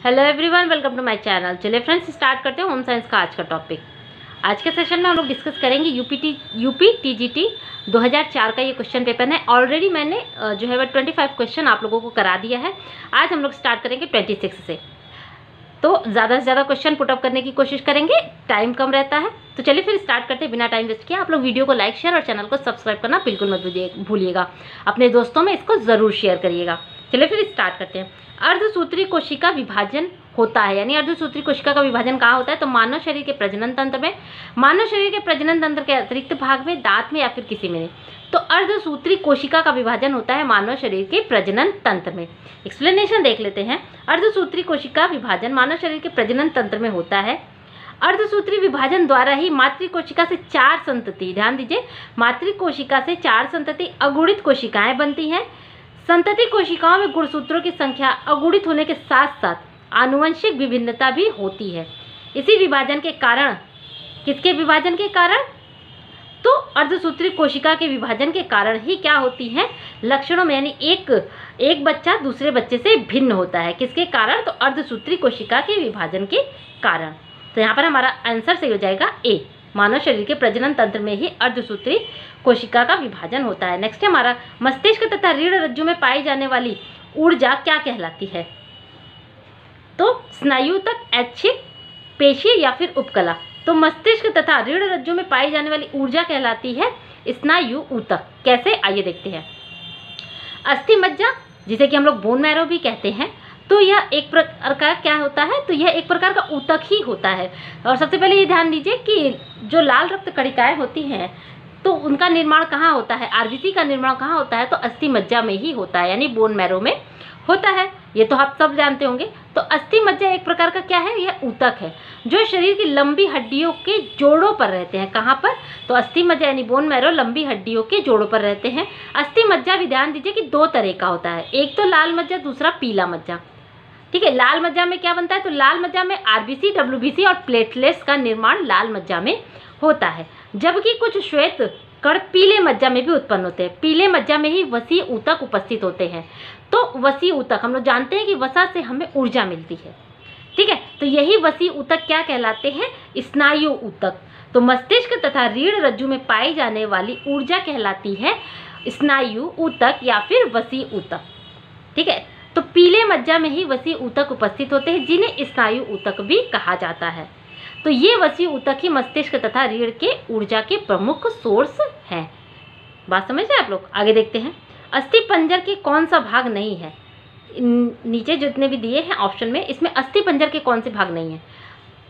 Hello everyone, welcome to my channel. चलिए friends, start करते हैं होम साइंस का आज का टॉपिक। आज के सेशन में हम लोग डिस्कस करेंगे यूपी टीजीटी 2004 का ये क्वेश्चन पेपर है। ऑलरेडी मैंने जो है वह 25 क्वेश्चन आप लोगों को करा दिया है। आज हम लोग स्टार्ट करेंगे 26 से। तो ज़्यादा से ज़्यादा क्वेश्चन पुटअप करने की कोशिश करेंगे, टाइम कम रहता है। तो चलिए फिर स्टार्ट करते हैं बिना टाइम वेस्ट किए। आप लोग वीडियो को लाइक, शेयर और चैनल को सब्सक्राइब करना बिल्कुल मत भूलिएगा। अपने दोस्तों में इसको ज़रूर शेयर करिएगा। चलिए फिर स्टार्ट करते हैं। अर्धसूत्री कोशिका विभाजन होता है, यानी अर्धसूत्री कोशिका का विभाजन कहाँ होता है? तो मानव शरीर के प्रजनन तंत्र में, मानव शरीर के प्रजनन तंत्र के अतिरिक्त भाग में, दांत में या फिर किसी में नहीं। तो अर्धसूत्री कोशिका का विभाजन होता है मानव शरीर के प्रजनन तंत्र में। एक्सप्लेनेशन देख लेते हैं। अर्धसूत्री कोशिका विभाजन मानव शरीर के प्रजनन तंत्र में होता है। अर्धसूत्री विभाजन द्वारा ही मातृ कोशिका से 4 संतति, ध्यान दीजिए, मातृ कोशिका से 4 संतति अगुणित कोशिकाएं बनती हैं। संतति कोशिकाओं में गुणसूत्रों की संख्या अगुणित होने के साथ साथ आनुवंशिक विभिन्नता भी होती है। इसी विभाजन के कारण, किसके विभाजन के कारण? तो अर्धसूत्री कोशिका के विभाजन के कारण ही क्या होती है? लक्षणों में, यानी एक बच्चा दूसरे बच्चे से भिन्न होता है। किसके कारण? तो अर्धसूत्री कोशिका के विभाजन के कारण। तो यहाँ पर हमारा आंसर सही हो जाएगा ए, मानव शरीर के प्रजनन तंत्र में ही अर्धसूत्री कोशिका का विभाजन होता है। नेक्स्ट है हमारा, मस्तिष्क तथा रीढ़ रज्जु में पाई जाने वाली ऊर्जा क्या कहलाती है? तो स्नायु तक, ऐच्छिक, पेशी या फिर उपकला। तो मस्तिष्क तथा रीढ़ रज्जु में पाई जाने वाली ऊर्जा कहलाती है स्नायु ऊतक। कैसे? आइए देखते हैं। अस्थि मज्जा, जिसे कि हम लोग बोन मैरो भी कहते हैं, तो यह एक प्रकार का क्या होता है? तो यह एक प्रकार का ऊतक ही होता है। और सबसे पहले ये ध्यान दीजिए कि जो लाल रक्त कणिकाएं होती हैं, तो उनका निर्माण कहाँ होता है? आरबीसी का निर्माण कहाँ होता है? तो अस्थि मज्जा में ही होता है, यानी बोन मैरो में होता है। ये तो आप सब जानते होंगे। तो अस्थि मज्जा एक प्रकार का क्या है? यह ऊतक है जो शरीर की लंबी हड्डियों के जोड़ों पर रहते हैं। कहाँ पर? तो अस्थि मज्जा यानी बोन मैरो लंबी हड्डियों के जोड़ों पर रहते हैं। अस्थि मज्जा भी ध्यान दीजिए कि 2 तरह का होता है, एक तो लाल मज्जा, दूसरा पीला मज्जा। ठीक है, लाल मज्जा में क्या बनता है? तो लाल मज्जा में आरबीसी, डब्ल्यूबीसी और प्लेटलेट्स का निर्माण लाल मज्जा में होता है, जबकि कुछ श्वेत कण पीले मज्जा में भी उत्पन्न होते हैं। पीले मज्जा में ही वसी ऊतक उपस्थित होते हैं। तो वसी ऊतक, हम लोग जानते हैं कि वसा से हमें ऊर्जा मिलती है। ठीक है, तो यही वसी ऊतक क्या कहलाते हैं? स्नायु ऊतक। तो मस्तिष्क तथा रीढ़ रज्जु में पाई जाने वाली ऊर्जा कहलाती है स्नायु ऊतक या फिर वसी ऊतक। ठीक है, तो पीले मज्जा में ही वसी ऊतक उपस्थित होते हैं, जिन्हें स्नायु ऊतक भी कहा जाता है। तो ये वसी ऊतक ही मस्तिष्क तथा रीढ़ के ऊर्जा के प्रमुख सोर्स हैं। बात समझ रहे हैं आप लोग? आगे देखते हैं। अस्थि पंजर के कौन सा भाग नहीं है? नीचे जितने भी दिए हैं ऑप्शन में, इसमें अस्थि पंजर के कौन से भाग नहीं है?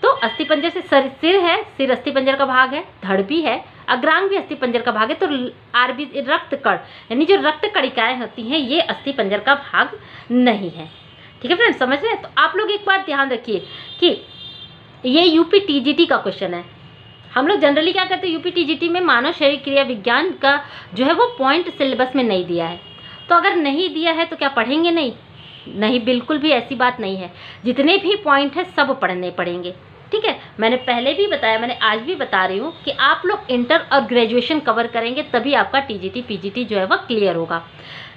तो अस्थि पंजर से सिर है, सिर अस्थि पंजर का भाग है, धड़ भी है, अग्रांग भी अस्थि पंजर का भाग है। तो आरबी रक्त कण, यानी जो रक्त कणिकाएं होती हैं, ये अस्थि पंजर का भाग नहीं है। ठीक है फ्रेंड्स, समझ रहे हैं? तो आप लोग एक बात ध्यान रखिए कि ये यूपी टीजीटी का क्वेश्चन है। हम लोग जनरली क्या करते हैं, यूपी टीजीटी में मानव शरीर क्रिया विज्ञान का जो है वो पॉइंट सिलेबस में नहीं दिया है। तो अगर नहीं दिया है तो क्या पढ़ेंगे नहीं? नहीं, बिल्कुल भी ऐसी बात नहीं है। जितने भी पॉइंट है सब पढ़ने पड़ेंगे। ठीक है, मैंने पहले भी बताया, मैंने आज भी बता रही हूँ कि आप लोग इंटर और ग्रेजुएशन कवर करेंगे तभी आपका टीजीटी पीजीटी जो है वह क्लियर होगा।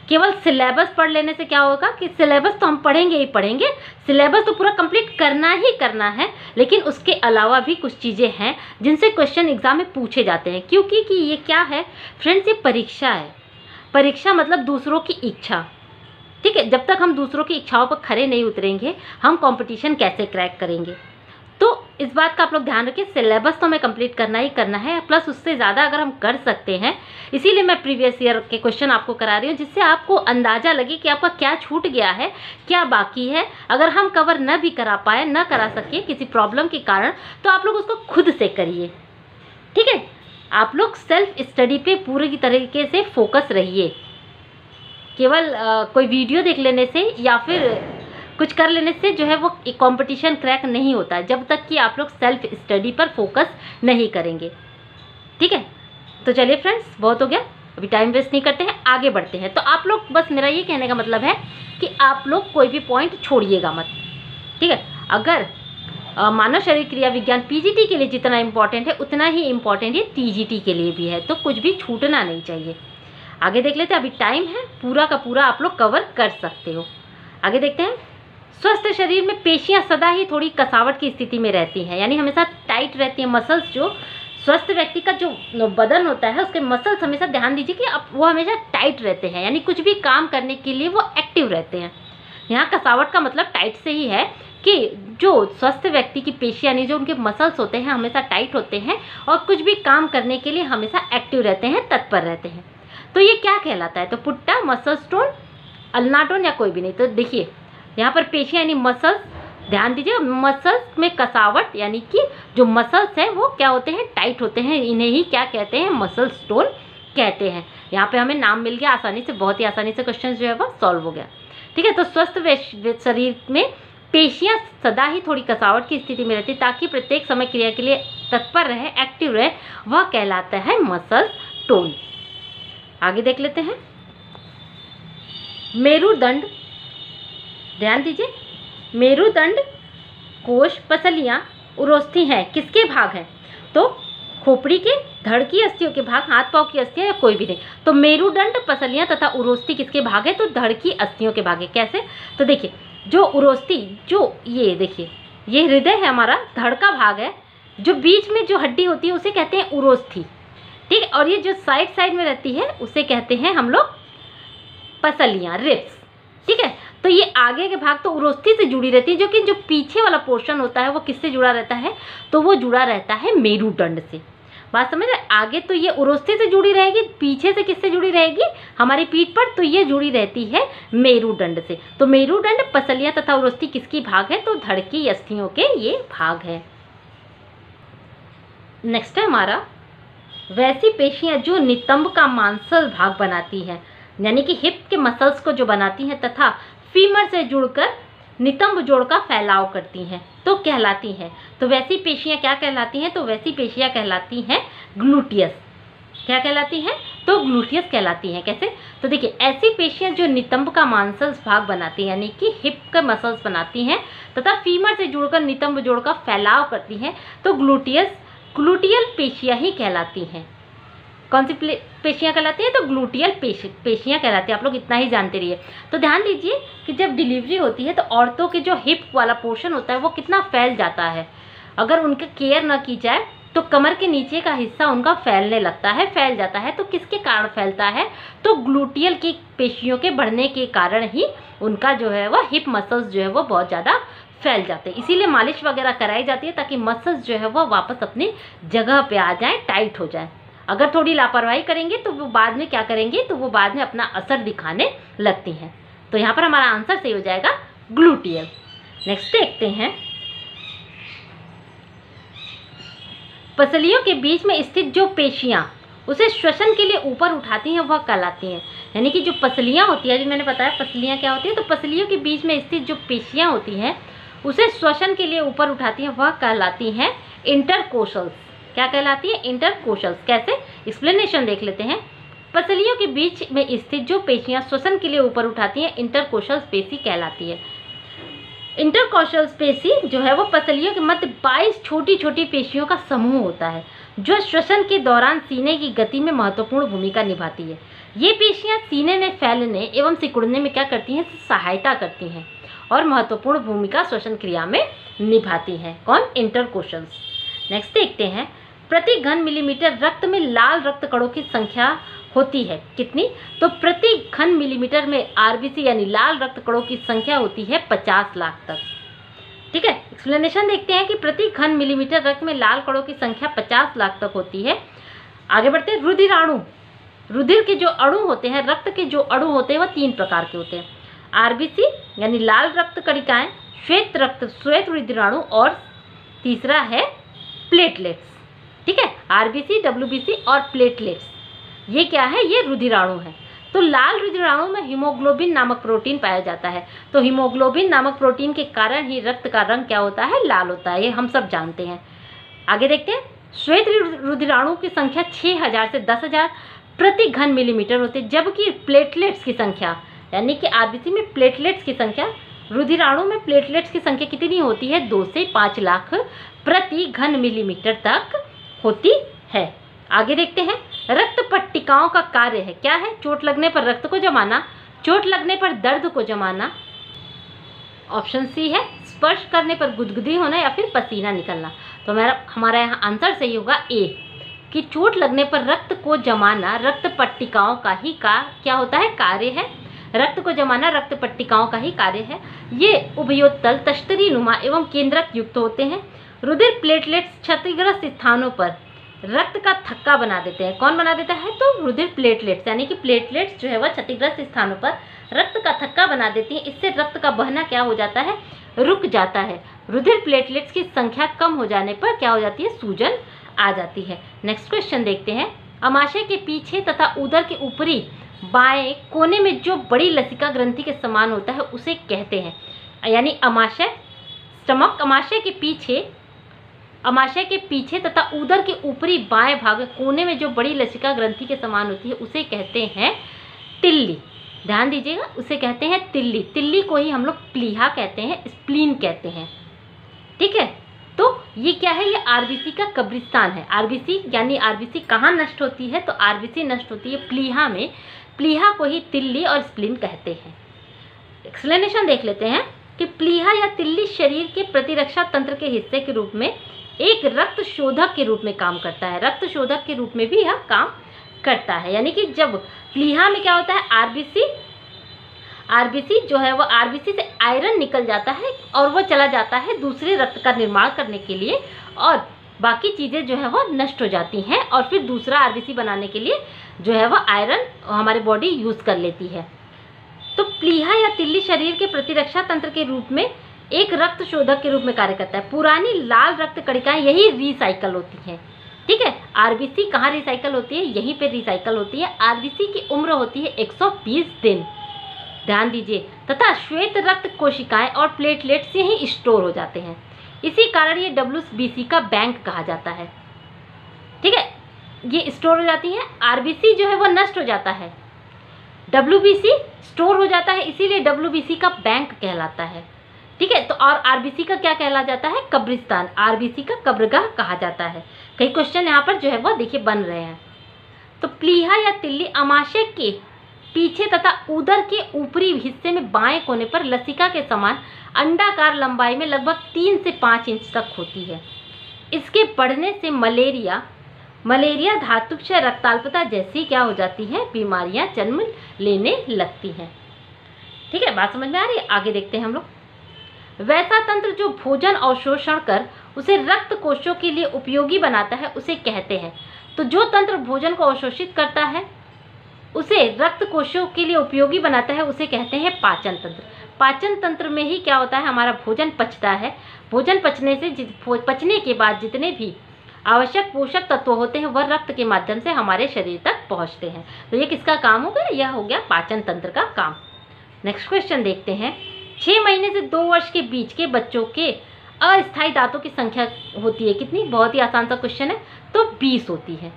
केवल सिलेबस पढ़ लेने से क्या होगा कि सिलेबस तो हम पढ़ेंगे ही पढ़ेंगे, सिलेबस तो पूरा कंप्लीट करना ही करना है, लेकिन उसके अलावा भी कुछ चीज़ें हैं जिनसे क्वेश्चन एग्जाम में पूछे जाते हैं। क्योंकि कि ये क्या है फ्रेंड्स, ये परीक्षा है। परीक्षा मतलब दूसरों की इच्छा। ठीक है, जब तक हम दूसरों की इच्छाओं पर खरे नहीं उतरेंगे, हम कंपटीशन कैसे क्रैक करेंगे? तो इस बात का आप लोग ध्यान रखिए, सिलेबस तो हमें कंप्लीट करना ही करना है, प्लस उससे ज़्यादा अगर हम कर सकते हैं। इसीलिए मैं प्रीवियस ईयर के क्वेश्चन आपको करा रही हूँ, जिससे आपको अंदाज़ा लगे कि आपका क्या छूट गया है, क्या बाकी है। अगर हम कवर न भी करा पाए, न करा सके किसी प्रॉब्लम के कारण, तो आप लोग उसको खुद से करिए। ठीक है, आप लोग सेल्फ स्टडी पे पूरी तरीके से फोकस रहिए। केवल कोई वीडियो देख लेने से या फिर कुछ कर लेने से जो है वो कंपटीशन क्रैक नहीं होता है, जब तक कि आप लोग सेल्फ स्टडी पर फोकस नहीं करेंगे। ठीक है, तो चलिए फ्रेंड्स, बहुत हो गया, अभी टाइम वेस्ट नहीं करते हैं, आगे बढ़ते हैं। तो आप लोग, बस मेरा ये कहने का मतलब है कि आप लोग कोई भी पॉइंट छोड़िएगा मत। ठीक है, अगर मानव शरीर क्रिया विज्ञान पीजीटी के लिए जितना इम्पोर्टेंट है, उतना ही इम्पोर्टेंट ये टीजीटी के लिए भी है। तो कुछ भी छूटना नहीं चाहिए। आगे देख लेते हैं, अभी टाइम है, पूरा का पूरा आप लोग कवर कर सकते हो। आगे देखते हैं। स्वस्थ शरीर में पेशियां सदा ही थोड़ी कसावट की स्थिति में रहती हैं, यानी हमेशा टाइट रहती हैं मसल्स। जो स्वस्थ व्यक्ति का जो बदन होता है उसके मसल्स हमेशा, ध्यान दीजिए कि अब वो हमेशा टाइट रहते हैं, यानी कुछ भी काम करने के लिए वो एक्टिव रहते हैं। यहाँ कसावट का मतलब टाइट से ही है कि जो स्वस्थ व्यक्ति की पेशियां यानी जो उनके मसल्स होते हैं हमेशा टाइट होते हैं और कुछ भी काम करने के लिए हमेशा एक्टिव रहते हैं, तत्पर रहते हैं। तो ये क्या कहलाता है? तो पुट्टा, मसल टोन, अल्ना टोन या कोई भी नहीं। तो देखिए यहाँ पर पेशियां यानी मसल्स, ध्यान दीजिए मसल्स में कसावट यानी कि जो मसल्स हैं वो क्या होते हैं? टाइट होते हैं। इन्हें ही क्या कहते हैं? मसल टोन कहते हैं। यहाँ पे हमें नाम मिल गया आसानी से, बहुत ही आसानी से क्वेश्चन जो है वो सॉल्व हो गया। ठीक है, तो स्वस्थ शरीर में पेशियां सदा ही थोड़ी कसावट की स्थिति में रहती ताकि प्रत्येक समय क्रिया के लिए तत्पर रहे, एक्टिव रहे, वह कहलाता है मसल टोन। आगे देख लेते हैं मेरुदंड। ध्यान दीजिए मेरुदंड, कोश, पसलियां, उरोस्थी हैं किसके भाग हैं? तो खोपड़ी के, धड़ की अस्थियों के भाग, हाथ पांव की अस्थियां या कोई भी नहीं। तो मेरुदंड, पसलियां तथा उरोस्थी किसके भाग है? तो धड़ की अस्थियों के भाग है। कैसे? तो देखिए जो उरोस्थी, जो ये देखिए ये हृदय है हमारा, धड़ का भाग है, जो बीच में जो हड्डी होती है उसे कहते हैं उरोस्थी। ठीक है, और ये जो साइड साइड में रहती है उसे कहते हैं हम लोग पसलियां, रिब्स। ठीक है, तो ये आगे के भाग तो उरोस्थी से जुड़ी रहती है, जो कि जो पीछे वाला पोर्शन होता है वो किससे जुड़ा रहता है? तो वो जुड़ा रहता है मेरुदंड से। बात समझ रहे? आगे तो ये उरोस्थी से जुड़ी रहेगी, पीछे से किससे जुड़ी रहेगी? हमारी पीठ पर, तो ये जुड़ी रहती है मेरुदंड से। तो मेरुदंड, पसलियां तथा उरोस्थी किसकी भाग है? तो धड़ की अस्थियों के ये भाग है। नेक्स्ट है हमारा वैसी पेशियां जो नितंब का मांसल भाग बनाती है, यानी कि हिप के मसल्स को जो बनाती हैं तथा फीमर से जुड़कर नितंब जोड़ का फैलाव करती हैं, तो कहलाती हैं। तो वैसी पेशियां क्या कहलाती हैं? तो वैसी पेशियां कहलाती हैं ग्लूटियस। क्या कहलाती हैं? तो ग्लूटियस कहलाती हैं। कैसे? तो देखिए ऐसी पेशियां जो नितंब का मांसल्स भाग बनाती हैं, यानी कि हिप के मसल्स बनाती हैं तथा फीमर से जुड़कर नितंब जोड़ का फैलाव करती हैं, तो ग्लूटियल पेशियां ही कहलाती हैं। कौन सी पेशियां कहलाती हैं? तो ग्लूटियल पेशियां कहलाती हैं। आप लोग इतना ही जानते रहिए। तो ध्यान दीजिए कि जब डिलीवरी होती है तो औरतों के जो हिप वाला पोर्शन होता है वो कितना फैल जाता है। अगर उनका केयर न की जाए तो कमर के नीचे का हिस्सा उनका फैलने लगता है, फैल जाता है। तो किसके कारण फैलता है? तो ग्लूटियल की पेशियों के बढ़ने के कारण ही उनका जो है वह हिप मसल्स जो है वो बहुत ज़्यादा फैल जाते हैं। इसीलिए मालिश वगैरह कराई जाती है ताकि मसल्स जो है वो वापस अपनी जगह पे आ जाएं, टाइट हो जाएं। अगर थोड़ी लापरवाही करेंगे तो वो बाद में क्या करेंगे? तो वो बाद में अपना असर दिखाने लगती हैं। तो यहाँ पर हमारा आंसर सही हो जाएगा ग्लूटियल। नेक्स्ट देखते हैं पसलियों के बीच में स्थित जो पेशियां उसे श्वसन के लिए ऊपर उठाती हैं वह कहलाती हैं। यानी कि जो पसलियां होती है, जो मैंने बताया पसलियां क्या होती है, तो पसलियों के बीच में स्थित जो पेशियां होती हैं उसे श्वसन के लिए ऊपर उठाती हैं वह कहलाती हैं इंटरकोशल्स। क्या कहलाती है? इंटरकोशल्स। कैसे? एक्सप्लेनेशन देख लेते हैं। पसलियों के बीच में स्थित जो पेशियां श्वसन के लिए ऊपर उठाती हैं इंटरकोशल पेशी कहलाती है। इंटरकोशल पेशी जो है वो पसलियों के मध्य 22 छोटी छोटी पेशियों का समूह होता है जो श्वसन के दौरान सीने की गति में महत्वपूर्ण भूमिका निभाती है। ये पेशियां सीने में फैलने एवं सिकुड़ने में क्या करती हैं? सहायता करती हैं और महत्वपूर्ण भूमिका श्वसन क्रिया में निभाती हैं। कौन? इंटरकोशल्स। नेक्स्ट देखते हैं प्रति घन मिलीमीटर रक्त में लाल रक्त कणों की संख्या होती है कितनी? तो प्रति घन मिलीमीटर में आरबीसी यानी लाल रक्त कणों की संख्या होती है 50 लाख तक। ठीक है, एक्सप्लेनेशन देखते हैं कि प्रति घन मिलीमीटर रक्त में लाल कणों की संख्या 50 लाख तक होती है। आगे बढ़ते हैं रुधिराणु। रुधिर के जो अणु होते हैं, रक्त के जो अणु होते हैं वह 3 प्रकार के होते हैं। आरबीसी यानी लाल रक्त कणिकाएं, श्वेत रुधिराणु और तीसरा है प्लेटलेट्स। ठीक है, आरबीसी, डब्ल्यूबीसी और प्लेटलेट्स ये क्या है? ये रुधिराणु है। तो लाल रुधिराणु में हीमोग्लोबिन नामक प्रोटीन पाया जाता है। तो हीमोग्लोबिन नामक प्रोटीन के कारण ही रक्त का रंग क्या होता है? लाल होता है। ये हम सब जानते हैं। आगे देखते हैं श्वेत रुधिराणु की संख्या 6000 से 10000 प्रति घन मिलीमीटर होती है, जबकि प्लेटलेट्स की संख्या यानी कि आरबीसी में प्लेटलेट्स की संख्या, रुधिराणु में प्लेटलेट्स की संख्या कितनी होती है? 2 से 5 लाख प्रति घन मिलीमीटर तक होती है। आगे देखते हैं रक्त पट्टिकाओं का कार्य है। क्या है? चोट लगने पर रक्त को जमाना, चोट लगने पर दर्द को जमाना, ऑप्शन सी है, स्पर्श करने पर गुदगुदी होना या फिर पसीना निकलना। तो हमारा यहाँ आंसर सही होगा ए, कि चोट लगने पर रक्त को जमाना रक्त पट्टिकाओं का ही क्या होता है, कार्य है। रक्त को जमाना रक्त पट्टिकाओं का ही कार्य है। ये उभयोत्तल, तश्तरी नुमा एवं केंद्रक युक्त होते हैं। रुधिर प्लेटलेट्स क्षतिग्रस्त स्थानों पर रक्त का थक्का बना देते हैं। कौन बना देता है, तो रुधिर प्लेटलेट्स, यानी कि प्लेटलेट्स जो है वह क्षतिग्रस्त स्थानों पर रक्त का थक्का बना देती हैं। इससे रक्त का बहना क्या हो जाता है, रुक जाता है। रुधिर प्लेटलेट्स की संख्या कम हो जाने पर क्या हो जाती है, सूजन आ जाती है। नेक्स्ट क्वेश्चन देखते हैं। अमाशय के पीछे तथा उदर के ऊपरी बाएं कोने में जो बड़ी लसिका ग्रंथि के समान होता है उसे कहते हैं, यानी अमाशय, स्टमक, अमाशय के पीछे तथा उदर के ऊपरी बाएं भाग कोने में जो बड़ी लसिका ग्रंथि के समान होती है उसे कहते हैं तिल्ली। ध्यान दीजिएगा, उसे कहते हैं तिल्ली। तिल्ली को ही हम लोग प्लीहा कहते हैं, स्प्लीन कहते हैं। ठीक है, तो ये क्या है, ये आरबीसी का कब्रिस्तान है। आरबीसी यानी आरबीसी कहाँ नष्ट होती है, तो आरबीसी नष्ट होती है प्लीहा में। प्लीहा को ही तिल्ली और स्प्लीन कहते हैं। एक्सप्लेनेशन देख लेते हैं कि प्लीहा या तिल्ली शरीर के प्रतिरक्षा तंत्र के हिस्से के रूप में एक रक्त शोधक के रूप में काम करता है। रक्त शोधक के रूप में भी यह काम करता है, यानी कि जब प्लीहा में क्या होता है, आरबीसी जो है वो आरबीसी से आयरन निकल जाता है और वो चला जाता है दूसरे रक्त का निर्माण करने के लिए, और बाकी चीज़ें जो है वो नष्ट हो जाती हैं और फिर दूसरा आरबीसी बनाने के लिए जो है वो आयरन हमारी बॉडी यूज़ कर लेती है। तो प्लीहा या तिल्ली शरीर के प्रतिरक्षा तंत्र के रूप में एक रक्त शोधक के रूप में कार्य करता है। पुरानी लाल रक्त कणिकाएं यही रिसाइकल होती हैं। ठीक है, आरबीसी कहाँ रिसाइकल होती है, यहीं पे रिसाइकल होती है। आरबीसी की उम्र होती है 120 दिन, ध्यान दीजिए, तथा श्वेत रक्त कोशिकाएं और प्लेटलेट्स यहीं स्टोर हो जाते हैं। इसी कारण ये डब्ल्यूबीसी का बैंक कहा जाता है। ठीक है, ये स्टोर हो जाती है। आरबीसी जो है वो नष्ट हो जाता है, डब्ल्यूबीसी स्टोर हो जाता है, इसीलिए डब्ल्यूबीसी का बैंक कहलाता है। ठीक है, तो और आरबीसी का क्या कहला जाता है, कब्रिस्तान। आरबीसी का कब्रगाह कहा जाता है। कई क्वेश्चन यहाँ पर जो है वो देखिए बन रहे हैं। तो प्लीहा या तिल्ली अमाशय के पीछे तथा उदर के ऊपरी हिस्से में बाएं कोने पर लसिका के समान अंडाकार लंबाई में लगभग 3 से 5 इंच तक होती है। इसके बढ़ने से मलेरिया, धातुक्षय, रक्ताल्पता जैसी क्या हो जाती हैं, बीमारियां जन्म लेने लगती हैं। ठीक है, बात समझ में आ रही है। आगे देखते हैं हम लोग। वैसा तंत्र जो भोजन अवशोषण कर उसे रक्त कोशों के लिए उपयोगी बनाता है उसे कहते हैं। तो जो तंत्र भोजन को अवशोषित करता है उसे रक्त कोशों के लिए उपयोगी बनाता है उसे कहते हैं पाचन तंत्र। पाचन तंत्र में ही क्या होता है, हमारा भोजन पचता है। भोजन पचने के बाद जितने भी आवश्यक पोषक तत्व होते हैं वह रक्त के माध्यम से हमारे शरीर तक पहुंचते हैं। तो ये किसका काम हो गया, यह हो गया पाचन तंत्र का काम। नेक्स्ट क्वेश्चन देखते हैं। 6 महीने से 2 वर्ष के बीच के बच्चों के अस्थायी दांतों की संख्या होती है कितनी, बहुत ही आसान सा क्वेश्चन है, तो 20 होती है।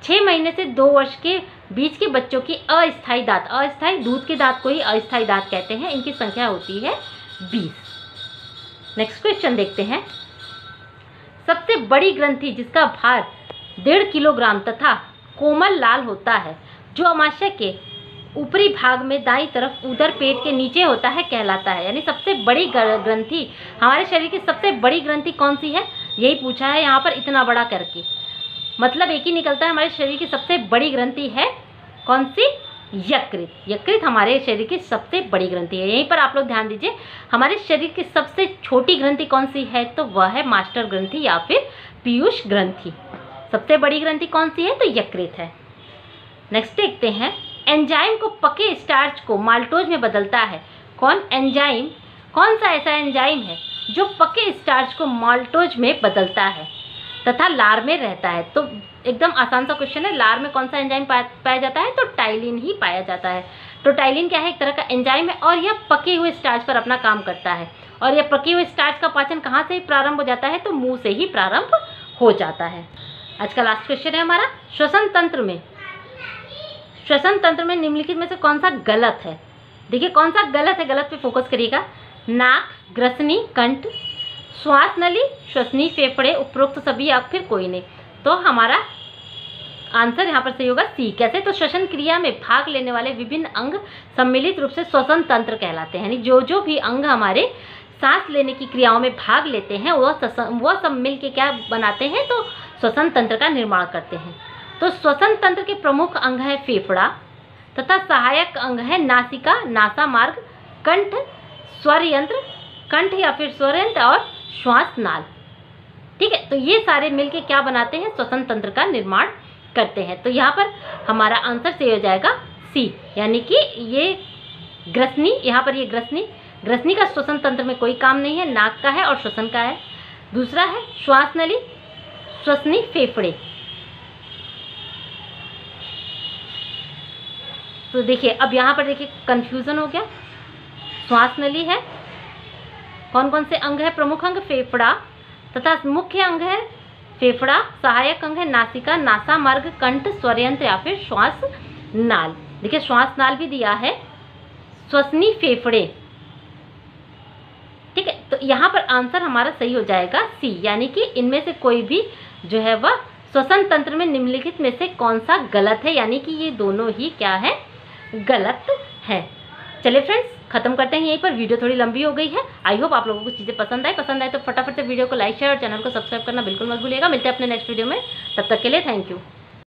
6 महीने से 2 वर्ष के बीच के बच्चों की अस्थायी दांत, अस्थायी दूध के दांत को ही अस्थायी दांत कहते हैं, इनकी संख्या होती है 20। नेक्स्ट क्वेश्चन देखते हैं। सबसे बड़ी ग्रंथि जिसका भार 1.5 किलोग्राम तथा कोमल लाल होता है, जो अमाशय के ऊपरी भाग में दाईं तरफ उदर पेट के नीचे होता है, कहलाता है। यानी सबसे बड़ी ग्रंथि, हमारे शरीर की सबसे बड़ी ग्रंथि कौन सी है, यही पूछा है यहाँ पर इतना बड़ा करके। मतलब एक ही निकलता है, हमारे शरीर की सबसे बड़ी ग्रंथि है कौन सी, यकृत। यकृत हमारे शरीर की सबसे बड़ी ग्रंथि है। यहीं पर आप लोग ध्यान दीजिए, हमारे शरीर की सबसे छोटी ग्रंथि कौन सी है, तो वह है मास्टर ग्रंथि या फिर पीयूष ग्रंथि। सबसे बड़ी ग्रंथि कौन सी है, तो यकृत है। नेक्स्ट देखते हैं। एंजाइम को पके स्टार्च को माल्टोज में बदलता है। कौन एंजाइम, कौन सा ऐसा एंजाइम है जो पके स्टार्च को माल्टोज में बदलता है तथा लार में रहता है। तो एकदम आसान सा क्वेश्चन है, लार में कौन सा एंजाइम पाया जाता है, तो टाइलिन ही पाया जाता है। तो टाइलिन क्या है, एक तरह का एंजाइम है और यह पके हुए स्टार्च पर अपना काम करता है। और यह पके हुए स्टार्च का पाचन कहाँ से प्रारंभ हो जाता है, तो मुंह से ही प्रारंभ हो जाता है। आज का लास्ट क्वेश्चन है हमारा, श्वसन तंत्र में निम्नलिखित में से कौन सा गलत है। देखिए कौन सा गलत है, गलत पे फोकस करिएगा। नाक, ग्रसनी, कंठ, श्वास नली, श्वसनी, फेफड़े, उपरोक्त सभी या फिर कोई नहीं। तो हमारा आंसर यहाँ पर सही होगा सी। कैसे? तो श्वसन क्रिया में भाग लेने वाले विभिन्न अंग सम्मिलित रूप से श्वसन तंत्र कहलाते हैं। यानी जो भी अंग हमारे सांस लेने की क्रियाओं में भाग लेते हैं वह सब मिल के क्या बनाते हैं? तो श्वसन तंत्र का निर्माण करते हैं। तो श्वसन तंत्र के प्रमुख अंग है फेफड़ा तथा सहायक अंग है नासिका, नासा मार्ग, कंठ, स्वर यंत्र, कंठ या फिर स्वर यंत्र और श्वास नाल। ठीक है, तो ये सारे मिलके क्या बनाते हैं? श्वसन तंत्र का निर्माण करते हैं। तो यहाँ पर हमारा आंसर सही हो जाएगा सी, यानी कि ये ग्रसनी, यहाँ पर ये ग्रसनी का श्वसन तंत्र में कोई काम नहीं है, नाक का है और श्वसन का है। दूसरा है श्वास नली, श्वसनी फेफड़े। तो देखिए अब यहाँ पर देखिए कंफ्यूजन हो गया। श्वास नली है, कौन कौन से अंग है? प्रमुख अंग फेफड़ा तथा मुख्य अंग है फेफड़ा, सहायक अंग है नासिका, नासा मार्ग, कंठ, स्वर यंत्र या फिर श्वास नाल। देखिए श्वास नाल भी दिया है, श्वसनी फेफड़े। ठीक है, तो यहाँ पर आंसर हमारा सही हो जाएगा सी, यानी कि इनमें से कोई भी जो है वह श्वसन तंत्र में निम्नलिखित में से कौन सा गलत है, यानी कि ये दोनों ही क्या है? गलत है। चलिए फ्रेंड्स, खत्म करते हैं यहीं पर। वीडियो थोड़ी लंबी हो गई है। आई होप आप लोगों को चीज़ें पसंद आए तो फटाफट से वीडियो को लाइक शेयर और चैनल को सब्सक्राइब करना बिल्कुल मत भूलिएगा। मिलते हैं अपने नेक्स्ट वीडियो में, तब तक के लिए थैंक यू।